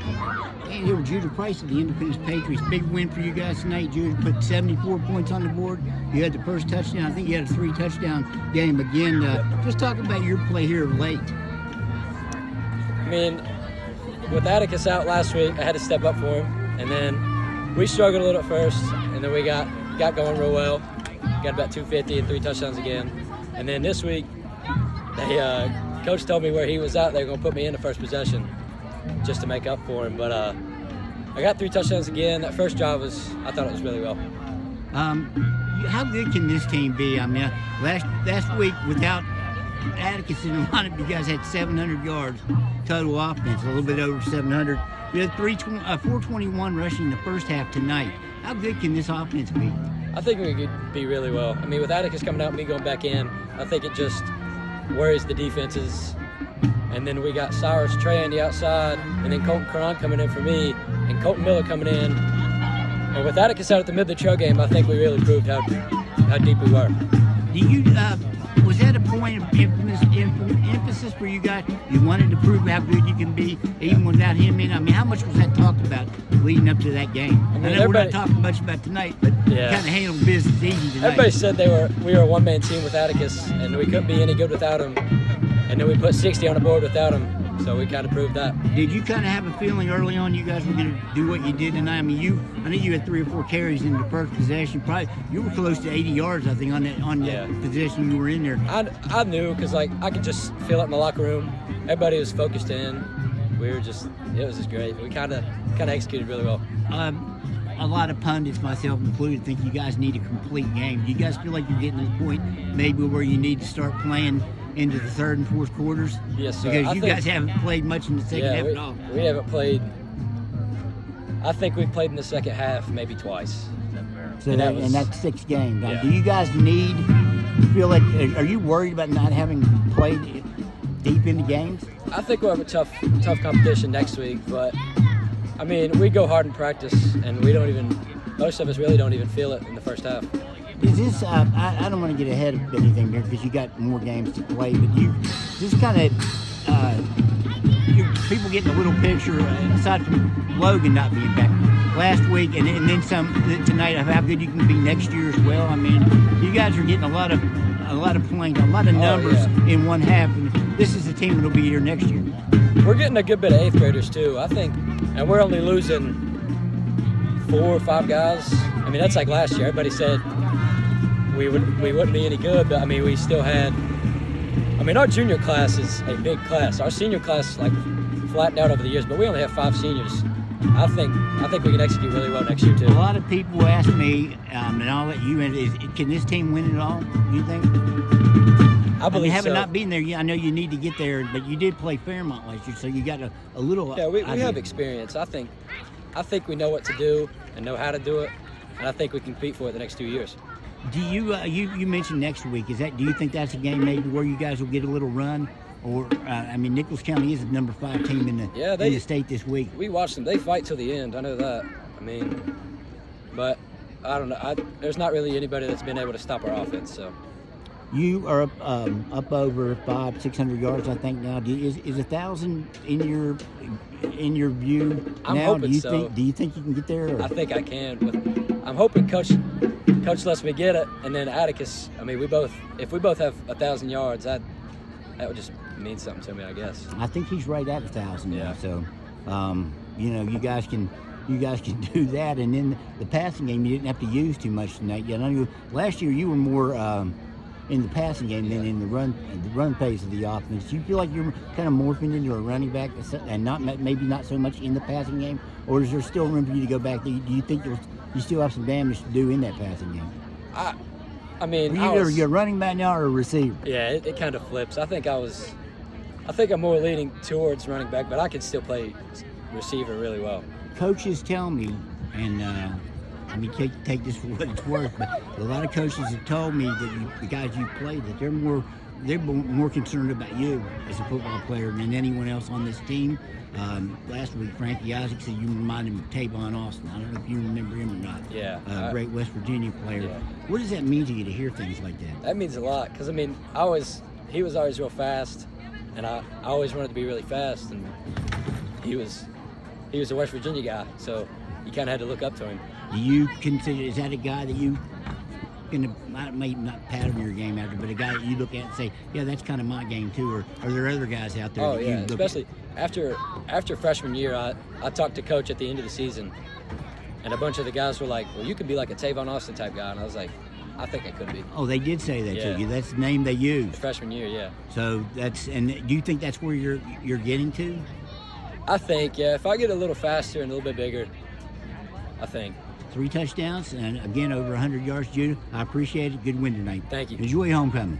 And here with Judah Price of the Independence Patriots. Big win for you guys tonight. Judah put 74 points on the board. You had the first touchdown. I think you had a 3-touchdown game again. Just talk about your play here of late. I mean, with Atticus out last week, I had to step up for him. And then we struggled a little at first, and then we got going real well. Got about 250 and 3 touchdowns again. And then this week, coach told me where he was at. They were going to put me in the first possession just to make up for him. But I got 3 touchdowns again. That first drive I thought it was really well. How good can this team be? I mean, last week without Atticus in the lineup, you guys had 700 yards total offense, a little bit over 700. You had 421 rushing the first half tonight. How good can this offense be? I think we could be really well. I mean, with Atticus coming out and me going back in, I think it just worries the defenses. And then we got Cyrus Trey on the outside, and then Colton Cron coming in for me, and Colton Miller coming in. And with Atticus out at the mid of the trail game, I think we really proved how deep we were. Was that a point of emphasis for you guys? You wanted to prove how good you can be, even without him in? I mean, how much was that talked about leading up to that game? I know we're not talking much about tonight, but yeah, kind of handled business easy tonight. Everybody said we were a one-man team with Atticus, and we couldn't be any good without him. And then we put 60 on the board without him, so we kind of proved that. Did you kind of have a feeling early on you guys were going to do what you did tonight? I mean, I think you had 3 or 4 carries in the first possession. Probably you were close to 80 yards, I think, on that possession you were in there. I knew because I could just feel it in the locker room. Everybody was focused in. It was just great. We kind of executed really well. A lot of pundits, myself included, think you guys need a complete game. Do you guys feel like you're getting to the point maybe where you need to start playing into the third and fourth quarters? Yes, sir. Because you guys haven't played much in the second half at all. We haven't played. I think we played in the second half maybe twice. So and that's 6 games. Now, yeah. do you guys feel like, are you worried about not having played deep into games? I think we'll have a tough competition next week, but I mean, we go hard in practice, and most of us really don't even feel it in the first half. Is this, I don't want to get ahead of anything here because you got more games to play, but this kind of, people getting a little picture, aside from Logan not being back last week and then some tonight, of how good you can be next year as well. I mean, you guys are getting a lot of playing, a lot of numbers in one half, and this is the team that'll be here next year. We're getting a good bit of 8th graders too, I think, and we're only losing 4 or 5 guys. I mean, that's like last year. Everybody said we wouldn't be any good, but I mean, we still had. I mean, our junior class is a big class. Our senior class flattened out over the years, but we only have 5 seniors. I think we can execute really well next year too. A lot of people ask me, and I'll let you in. Can this team win it all? Do you think? I believe so. Having not been there, I know you need to get there, but you did play Fairmont last year, so you got a little. Yeah, we have experience. I think we know what to do and know how to do it, and I think we can compete for it the next 2 years. Do you mentioned next week? Do you think that's a game maybe where you guys will get a little run? Or I mean, Nichols County is the number 5 team in the state this week. We watched them. They fight till the end. I know that. I mean, but I don't know. There's not really anybody that's been able to stop our offense. So you are up over 500-600 yards, I think now. Is 1,000 in your view I'm now? hoping so. Do you think you can get there? Or? I think I can. I'm hoping Coach lets me get it, and then Atticus. I mean, if we both have 1,000 yards, that would just mean something to me, I guess. I think he's right at 1,000 now. Yeah. So, you guys can do that, and then the passing game you didn't have to use too much tonight. I know last year you were more in the passing game than in the run phase of the offense. Do you feel like you're kind of morphing into a running back and maybe not so much in the passing game, or is there still room for you to go back? Do you think you still have some damage to do in that passing game? I mean, you're a running back now or a receiver. Yeah, it kind of flips. I think I'm more leaning towards running back, but I can still play receiver really well. Coaches tell me, and I mean, take this for what it's worth, but a lot of coaches have told me that the guys you play, that they're more concerned about you as a football player than anyone else on this team. Last week, Frankie Isaac said you remind him of Tavon Austin. I don't know if you remember him or not. Yeah. Great West Virginia player. Yeah. What does that mean to you to hear things like that? That means a lot because, I mean, he was always real fast, and I always wanted to be really fast, and he was he was a West Virginia guy, so you kind of had to look up to him. Do you consider, is that a guy that you maybe not pattern your game after, but a guy that you look at and say, yeah, that's kind of my game too? Or are there other guys out there Oh that yeah, you look especially after freshman year, I talked to coach at the end of the season, and a bunch of the guys were like, well, you could be like a Tavon Austin type guy, and I was like, I think I could be. Oh, they did say that Yeah. to you. That's the name they used. Freshman year, yeah. So and do you think that's where you're getting to? I think, yeah, if I get a little faster and a little bit bigger, I think. 3 touchdowns and again over 100 yards, Judah. I appreciate it. Good win tonight. Thank you. Enjoy homecoming.